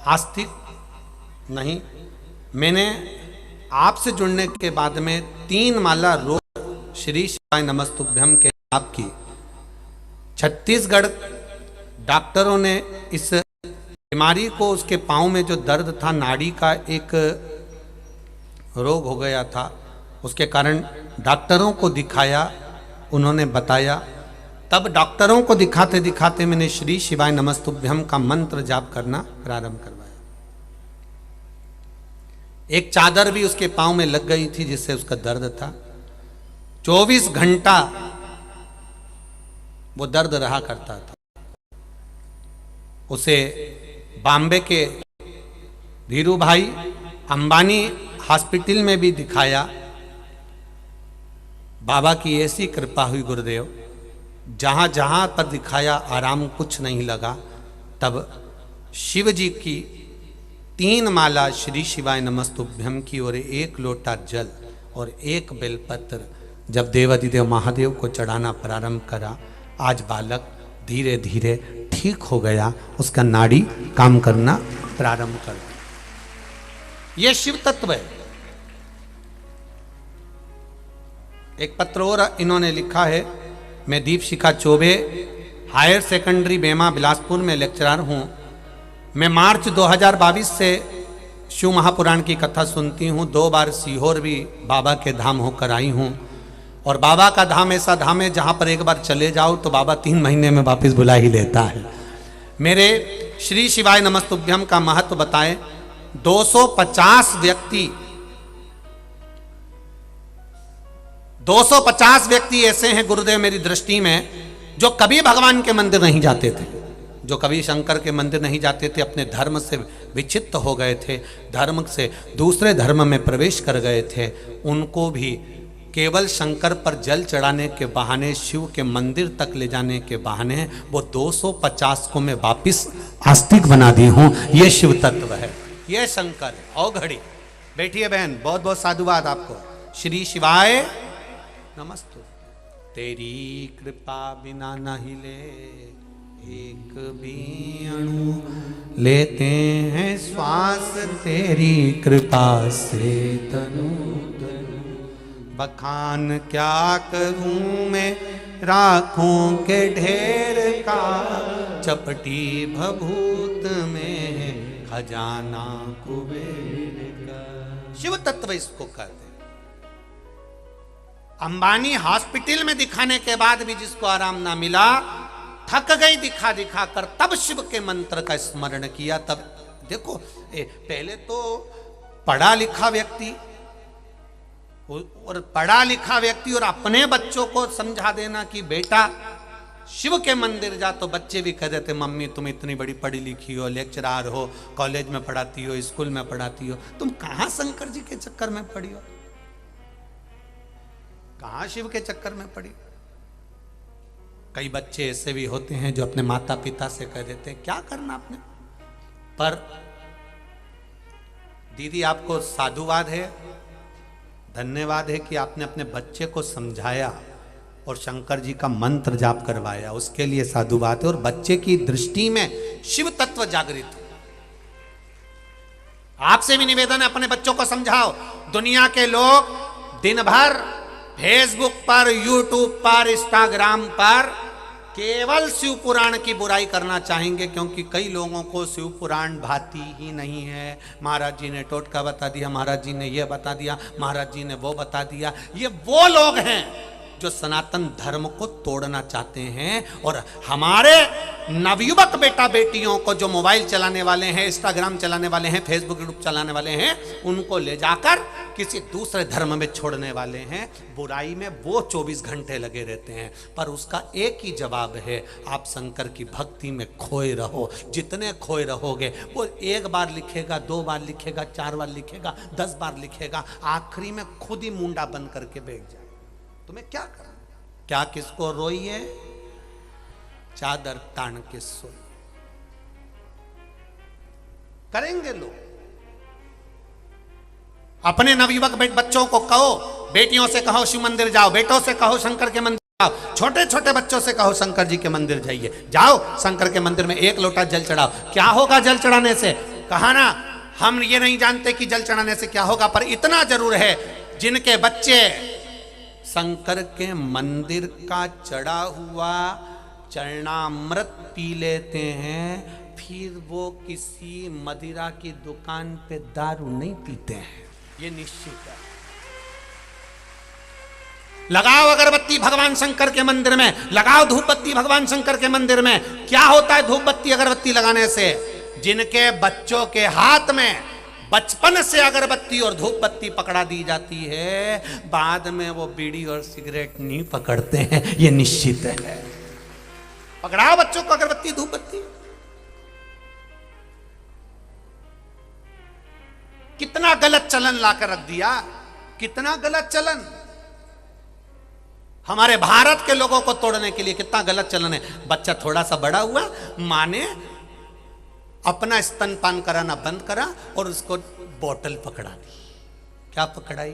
आस्तिक नहीं, मैंने आपसे जुड़ने के बाद में 3 माला रोज श्री शिवाय नमस्तुभ्यम के जाप की। छत्तीसगढ़ डॉक्टरों ने इस बीमारी को, उसके पाँव में जो दर्द था, नाड़ी का एक रोग हो गया था, उसके कारण डॉक्टरों को दिखाया, उन्होंने बताया। तब डॉक्टरों को दिखाते दिखाते मैंने श्री शिवाय नमस्तुभ्यम का मंत्र जाप करना प्रारंभ करवाया। एक चादर भी उसके पांव में लग गई थी जिससे उसका दर्द था। 24 घंटा वो दर्द रहा करता था। उसे बॉम्बे के धीरू भाई अंबानी हॉस्पिटल में भी दिखाया। बाबा की ऐसी कृपा हुई गुरुदेव, जहां जहां पर दिखाया आराम कुछ नहीं लगा। तब शिव जी की 3 माला श्री शिवाय नमस्तुभ्यम की और 1 लोटा जल और 1 बेलपत्र जब देवाधिदेव महादेव को चढ़ाना प्रारंभ करा, आज बालक धीरे धीरे ठीक हो गया, उसका नाड़ी काम करना प्रारंभ कर दिया। यह शिव तत्व है। एक पत्र और इन्होंने लिखा है, मैं दीपशिखा चौबे हायर सेकेंडरी बेमा बिलासपुर में लेक्चरर हूं। मैं मार्च 2022 से शिव महापुराण की कथा सुनती हूँ। 2 बार सीहोर भी बाबा के धाम होकर आई हूँ। और बाबा का धाम ऐसा धाम है जहाँ पर एक बार चले जाओ तो बाबा 3 महीने में वापस बुला ही लेता है। मेरे श्री शिवाय नमस्तुभ्यम का महत्व बताएं। 250 व्यक्ति ऐसे हैं गुरुदेव मेरी दृष्टि में, जो कभी भगवान के मंदिर नहीं जाते थे, जो कभी शंकर के मंदिर नहीं जाते थे, अपने धर्म से विचित्त हो गए थे, धर्म से दूसरे धर्म में प्रवेश कर गए थे। उनको भी केवल शंकर पर जल चढ़ाने के बहाने, शिव के मंदिर तक ले जाने के बहाने वो 250 को मैं वापिस आस्तिक बना दी हूँ। ये शिव तत्व है, ये शंकर है। आओ घड़ी बैठिए बहन, बहुत बहुत साधुवाद आपको। श्री शिवाय नमस्तु। तेरी कृपा बिना न हिले एक भी अणु, लेते हैं श्वास तेरी कृपा से तनु तनु। बखान क्या करूं मैं राखों के ढेर का, चपटी भभूत में खजाना कुबेर का। शिव तत्व इसको कहते हैं। अंबानी हॉस्पिटल में दिखाने के बाद भी जिसको आराम ना मिला, थक गई दिखा दिखा कर, तब शिव के मंत्र का स्मरण किया। तब देखो, पहले तो पढ़ा लिखा व्यक्ति और अपने बच्चों को समझा देना कि बेटा शिव के मंदिर जा, तो बच्चे भी कह देते मम्मी तुम इतनी बड़ी पढ़ी लिखी हो, लेक्चरर हो, कॉलेज में पढ़ाती हो, स्कूल में पढ़ाती हो, तुम कहां शंकर जी के चक्कर में पड़ी हो, कहां शिव के चक्कर में पड़ी। कई बच्चे ऐसे भी होते हैं जो अपने माता पिता से कह देते हैं क्या करना आपने। पर दीदी आपको साधुवाद है, धन्यवाद है कि आपने अपने बच्चे को समझाया और शंकर जी का मंत्र जाप करवाया, उसके लिए साधुवाद है। और बच्चे की दृष्टि में शिव तत्व जागृत है। आपसे भी निवेदन है, अपने बच्चों को समझाओ। दुनिया के लोग दिन भर फेसबुक पर, यूट्यूब पर, इंस्टाग्राम पर केवल शिव पुराण की बुराई करना चाहेंगे, क्योंकि कई लोगों को शिव पुराण भाती ही नहीं है। महाराज जी ने टोटका बता दिया, महाराज जी ने यह बता दिया, महाराज जी ने वो बता दिया। ये वो लोग हैं जो सनातन धर्म को तोड़ना चाहते हैं। और हमारे नवयुवक बेटा बेटियों को जो मोबाइल चलाने वाले हैं, इंस्टाग्राम चलाने वाले हैं, फेसबुक यूट्यूब चलाने वाले हैं, उनको ले जाकर किसी दूसरे धर्म में छोड़ने वाले हैं। बुराई में वो 24 घंटे लगे रहते हैं। पर उसका एक ही जवाब है, आप शंकर की भक्ति में खोए रहो। जितने खोए रहोगे, वो 1 बार लिखेगा, 2 बार लिखेगा, 4 बार लिखेगा, 10 बार लिखेगा, आखिरी में खुद ही मुंडा बन करके बैठ जाए। तुम्हें क्या करना, क्या किसको रोइए, चादर तान के सोइए, करेंगे लोग। अपने नवयुवक बच्चों को कहो, बेटियों से कहो शिव मंदिर जाओ, बेटों से कहो शंकर के मंदिर जाओ, छोटे छोटे बच्चों से कहो शंकर जी के मंदिर जाइए, जाओ शंकर के मंदिर में 1 लोटा जल चढ़ाओ। क्या होगा जल चढ़ाने से? कहा ना, हम ये नहीं जानते कि जल चढ़ाने से क्या होगा, पर इतना जरूर है जिनके बच्चे शंकर के मंदिर का चढ़ा हुआ चरणामृत पी लेते हैं, फिर वो किसी मदिरा की दुकान पे दारू नहीं पीते हैं, ये निश्चित है। लगाओ अगरबत्ती भगवान शंकर के मंदिर में, लगाओ धूप बत्ती भगवान शंकर के मंदिर में। क्या होता है धूप बत्ती अगरबत्ती लगाने से? जिनके बच्चों के हाथ में बचपन से अगरबत्ती और धूप बत्ती पकड़ा दी जाती है, बाद में वो बीड़ी और सिगरेट नहीं पकड़ते हैं, ये निश्चित है। पकड़ाओ बच्चों को अगरबत्ती धूप बत्ती। कितना गलत चलन लाकर रख दिया, कितना गलत चलन। हमारे भारत के लोगों को तोड़ने के लिए कितना गलत चलन है। बच्चा थोड़ा सा बड़ा हुआ, मां ने अपना स्तनपान कराना बंद करा और उसको बोतल पकड़ा दी। क्या पकड़ाई?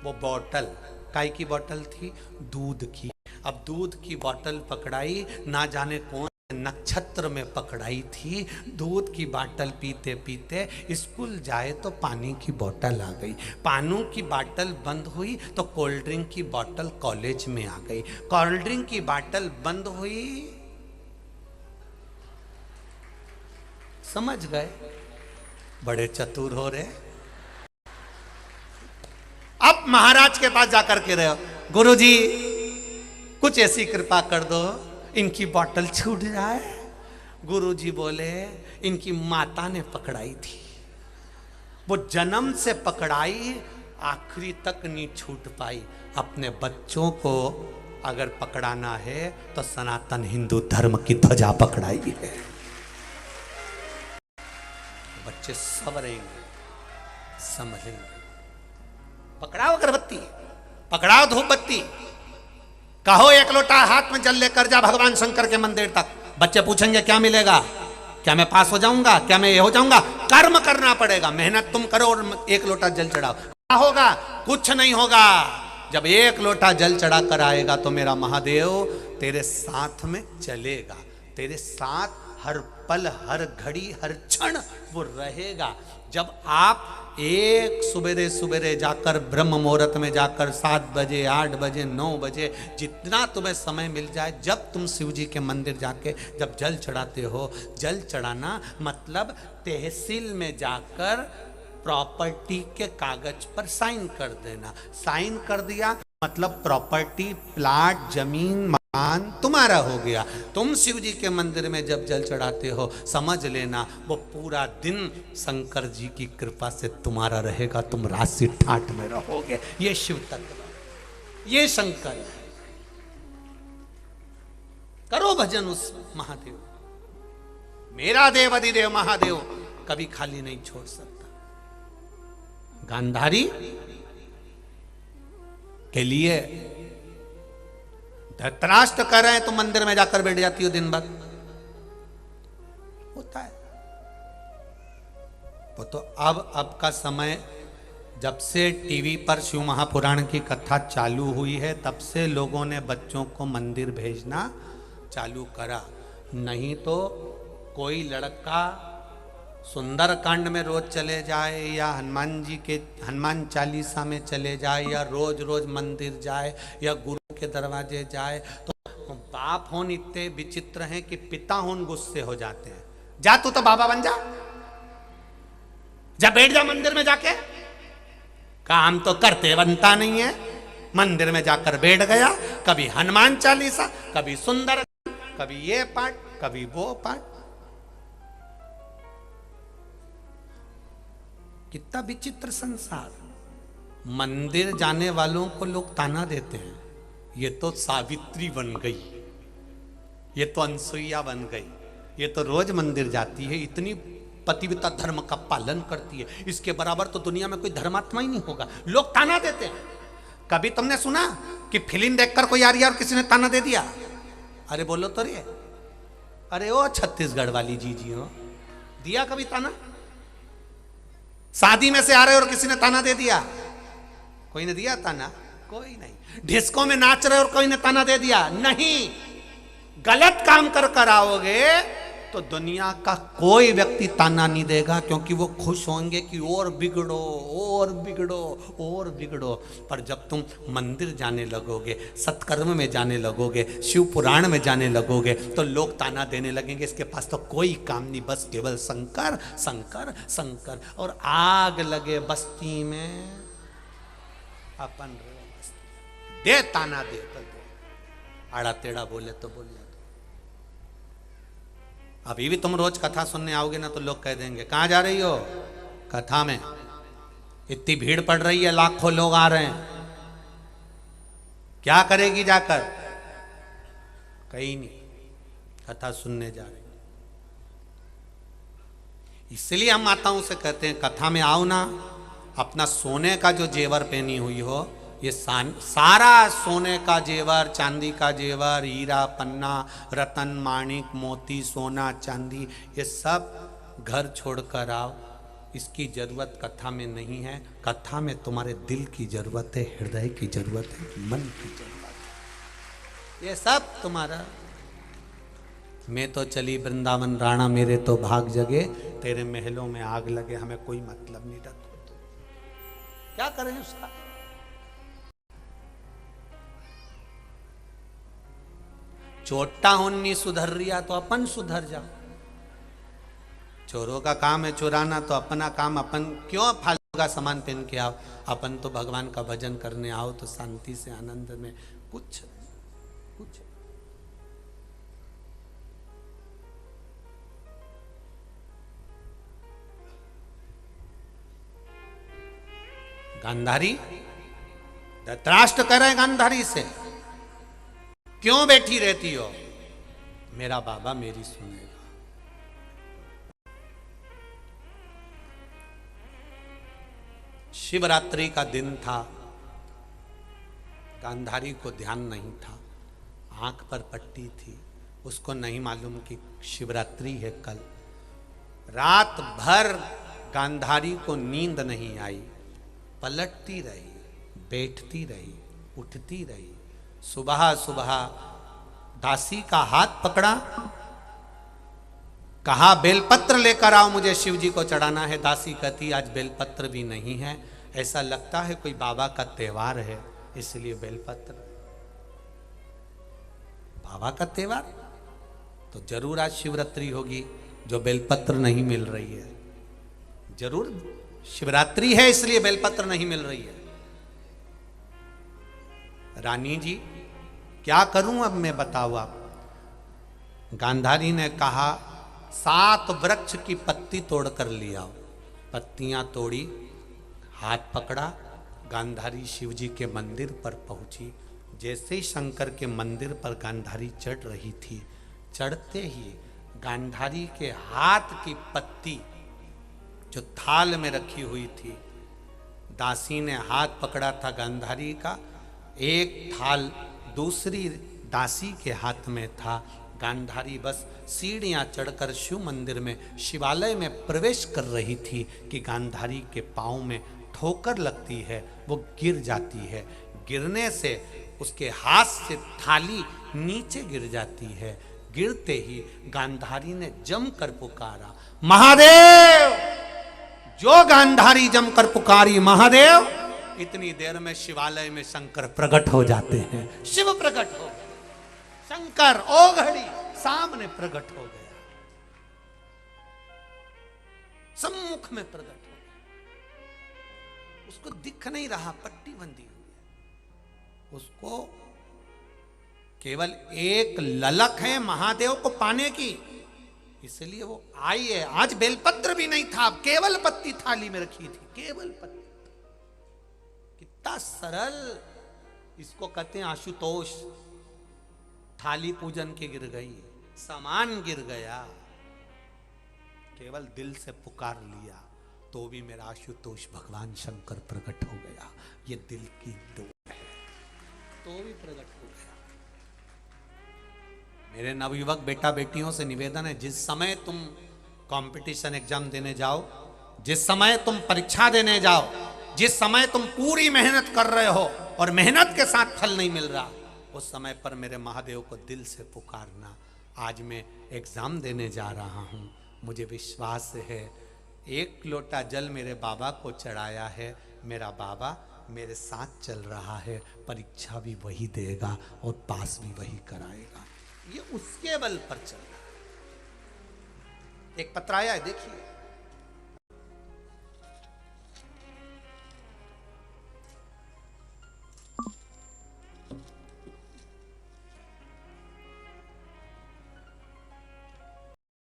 वो बोतल काय की बोतल थी? दूध की। अब दूध की बोतल पकड़ाई, ना जाने कौन नक्षत्र में पकड़ाई थी। दूध की बोतल पीते पीते स्कूल जाए तो पानी की बोतल आ गई, पानी की बोतल बंद हुई तो कोल्ड ड्रिंक की बोतल कॉलेज में आ गई, कोल्ड ड्रिंक की बोतल बंद हुई। समझ गए? बड़े चतुर हो रहे। अब महाराज के पास जाकर के रहे हो, गुरुजी कुछ ऐसी कृपा कर दो इनकी बोतल छूट जाए। गुरुजी बोले इनकी माता ने पकड़ाई थी, वो जन्म से पकड़ाई, आखिरी तक नहीं छूट पाई। अपने बच्चों को अगर पकड़ाना है तो सनातन हिंदू धर्म की ध्वजा पकड़ाई है। बच्चे संवरेंगे, समझेंगे। पकड़ाओ अगरबत्ती, पकड़ाओ धूप बत्ती, कहो एक लोटा हाथ में जल लेकर जा भगवान शंकर के मंदिर तक। बच्चे पूछेंगे क्या मिलेगा? क्या मैं पास हो जाऊंगा? क्या मैं ये हो जाऊंगा? कर्म करना पड़ेगा, मेहनत तुम करो और एक लोटा जल चढ़ाओ। क्या होगा? कुछ नहीं होगा। जब एक लोटा जल चढ़ा कर आएगा तो मेरा महादेव तेरे साथ में चलेगा, तेरे साथ हर पल हर घड़ी हर क्षण वो रहेगा। जब आप एक सुबेरे सुबेरे जाकर ब्रह्म मुहूर्त में जाकर 7 बजे 8 बजे 9 बजे जितना तुम्हें समय मिल जाए, जब तुम शिव जी के मंदिर जाके जब जल चढ़ाते हो, जल चढ़ाना मतलब तहसील में जाकर प्रॉपर्टी के कागज पर साइन कर देना। साइन कर दिया मतलब प्रॉपर्टी, प्लाट, जमीन, मकान तुम्हारा हो गया। तुम शिव जी के मंदिर में जब जल चढ़ाते हो, समझ लेना वो पूरा दिन शंकर जी की कृपा से तुम्हारा रहेगा, तुम राशि ठाट में रहोगे। ये शिव तत्व, ये शंकर है। करो भजन उस महादेव, मेरा देव अधिदेव महादेव कभी खाली नहीं छोड़ सकता। गांधारी के लिए धृतराष्ट्र कर रहे हैं तो मंदिर में जाकर बैठ जाती हो दिन भर, होता है वो तो। अब का समय, जब से टीवी पर शिव महापुराण की कथा चालू हुई है तब से लोगों ने बच्चों को मंदिर भेजना चालू करा। नहीं तो कोई लड़का सुंदर कांड में रोज चले जाए या हनुमान जी के हनुमान चालीसा में चले जाए या रोज रोज मंदिर जाए या गुरु के दरवाजे जाए, तो बाप होन इतने विचित्र हैं कि पिता होन गुस्से हो जाते हैं। जा तू तो बाबा बन जा, जा बैठ जा मंदिर में जाके। काम तो करते बनता नहीं है। मंदिर में जाकर बैठ गया, कभी हनुमान चालीसा, कभी सुंदर, कभी ये पाठ, कभी वो पाठ। कितना विचित्र संसार। मंदिर जाने वालों को लोग ताना देते हैं, ये तो सावित्री बन गई, ये तो अनसुईया बन गई, ये तो रोज मंदिर जाती है, इतनी पतिव्रता धर्म का पालन करती है, इसके बराबर तो दुनिया में कोई धर्मात्मा ही नहीं होगा। लोग ताना देते हैं। कभी तुमने सुना कि फिल्म देखकर कोई आ रही है और किसी ने ताना दे दिया? अरे बोलो तो रे, अरे ओ छत्तीसगढ़ वाली जी हो, दिया कभी ताना? शादी में से आ रहे और किसी ने ताना दे दिया? कोई ने दिया ताना? कोई नहीं। डिस्को में नाच रहे और कोई ने ताना दे दिया? नहीं। गलत काम कर कर आओगे तो दुनिया का कोई व्यक्ति ताना नहीं देगा, क्योंकि वो खुश होंगे कि और बिगड़ो और बिगड़ो और बिगड़ो। पर जब तुम मंदिर जाने लगोगे, सत्कर्म में जाने लगोगे, शिव पुराण में जाने लगोगे, तो लोग ताना देने लगेंगे इसके पास तो कोई काम नहीं, बस केवल शंकर शंकर शंकर। और आग लगे बस्ती में अपन दे ताना दे तो दे, आड़ा टेढ़ा बोले तो बोले। अभी भी तुम रोज कथा सुनने आओगे ना तो लोग कह देंगे कहां जा रही हो? कथा में। इतनी भीड़ पड़ रही है, लाखों लोग आ रहे हैं, क्या करेगी जाकर? कहीं नहीं, कथा सुनने जा रही। इसलिए हम माताओं से कहते हैं कथा में आओ ना, अपना सोने का जो जेवर पहनी हुई हो, ये सारा सोने का जेवर, चांदी का जेवर, हीरा पन्ना, रतन माणिक मोती सोना चांदी, ये सब घर छोड़कर आओ। इसकी जरूरत कथा में नहीं है, कथा में तुम्हारे दिल की जरूरत है, हृदय की जरूरत है, मन की जरूरत है। ये सब तुम्हारा। मैं तो चली वृंदावन राणा, मेरे तो भाग जगे, तेरे महलों में आग लगे, हमें कोई मतलब नहीं रखो। क्या करें उसका? चोटा होनी सुधर रिया तो अपन सुधर जाओ। चोरों का काम है चुराना, तो अपना काम अपन क्यों फालतू का सामान पहन के आओ? अपन तो भगवान का भजन करने आओ, तो शांति से आनंद में कुछ कुछ। गांधारी धृतराष्ट्र करे गांधारी से, क्यों बैठी रहती हो? मेरा बाबा मेरी सुनेगा। शिवरात्रि का दिन था, गांधारी को ध्यान नहीं था, आंख पर पट्टी थी, उसको नहीं मालूम कि शिवरात्रि है कल। रात भर गांधारी को नींद नहीं आई, पलटती रही, बैठती रही, उठती रही। सुबह सुबह दासी का हाथ पकड़ा, कहा बेलपत्र लेकर आओ, मुझे शिव जी को चढ़ाना है। दासी कहती आज बेलपत्र भी नहीं है, ऐसा लगता है कोई बाबा का त्योहार है, इसलिए बेलपत्र। बाबा का त्योहार तो जरूर आज शिवरात्रि होगी, जो बेलपत्र नहीं मिल रही है। जरूर शिवरात्रि है इसलिए बेलपत्र नहीं मिल रही है। रानी जी क्या करूं अब मैं, बताओ आप। गांधारी ने कहा 7 वृक्ष की पत्ती तोड़ कर लिया। पत्तियां तोड़ी, हाथ पकड़ा, गांधारी शिव जी के मंदिर पर पहुंची। जैसे ही शंकर के मंदिर पर गांधारी चढ़ रही थी, चढ़ते ही गांधारी के हाथ की पत्ती जो थाल में रखी हुई थी, दासी ने हाथ पकड़ा था गांधारी का, एक थाल दूसरी दासी के हाथ में था। गांधारी बस सीढ़ियां चढ़कर शिव मंदिर में, शिवालय में प्रवेश कर रही थी कि गांधारी के पांव में ठोकर लगती है, वो गिर जाती है। गिरने से उसके हाथ से थाली नीचे गिर जाती है। गिरते ही गांधारी ने जमकर पुकारा महादेव। जो गांधारी जमकर पुकारी महादेव, इतनी देर में शिवालय में शंकर प्रकट हो जाते हैं। शिव प्रकट हो गए, शंकर ओ घड़ी सामने प्रकट हो गया, सम्मुख में प्रकट हो गया। उसको दिख नहीं रहा, पट्टी बंधी हुई है। उसको केवल एक ललक है महादेव को पाने की, इसलिए वो आई है। आज बेलपत्र भी नहीं था, केवल पत्ती थाली में रखी थी, केवल पत्ती। कितना सरल, इसको कहते हैं आशुतोष। थाली पूजन के गिर गई, सामान गिर गया, केवल दिल से पुकार लिया तो भी मेरा आशुतोष भगवान शंकर प्रकट हो गया। ये दिल की दो है, तो भी प्रकट हो गया। मेरे नवयुवक बेटा बेटियों से निवेदन है, जिस समय तुम कंपटीशन एग्जाम देने जाओ, जिस समय तुम परीक्षा देने जाओ, जिस समय तुम पूरी मेहनत कर रहे हो और मेहनत के साथ फल नहीं मिल रहा, उस समय पर मेरे महादेव को दिल से पुकारना। आज मैं एग्ज़ाम देने जा रहा हूँ, मुझे विश्वास है 1 लोटा जल मेरे बाबा को चढ़ाया है, मेरा बाबा मेरे साथ चल रहा है, परीक्षा भी वही देगा और पास भी वही कराएगा। ये उसके बल पर चल रहा है। एक पत्र आया है, देखिए।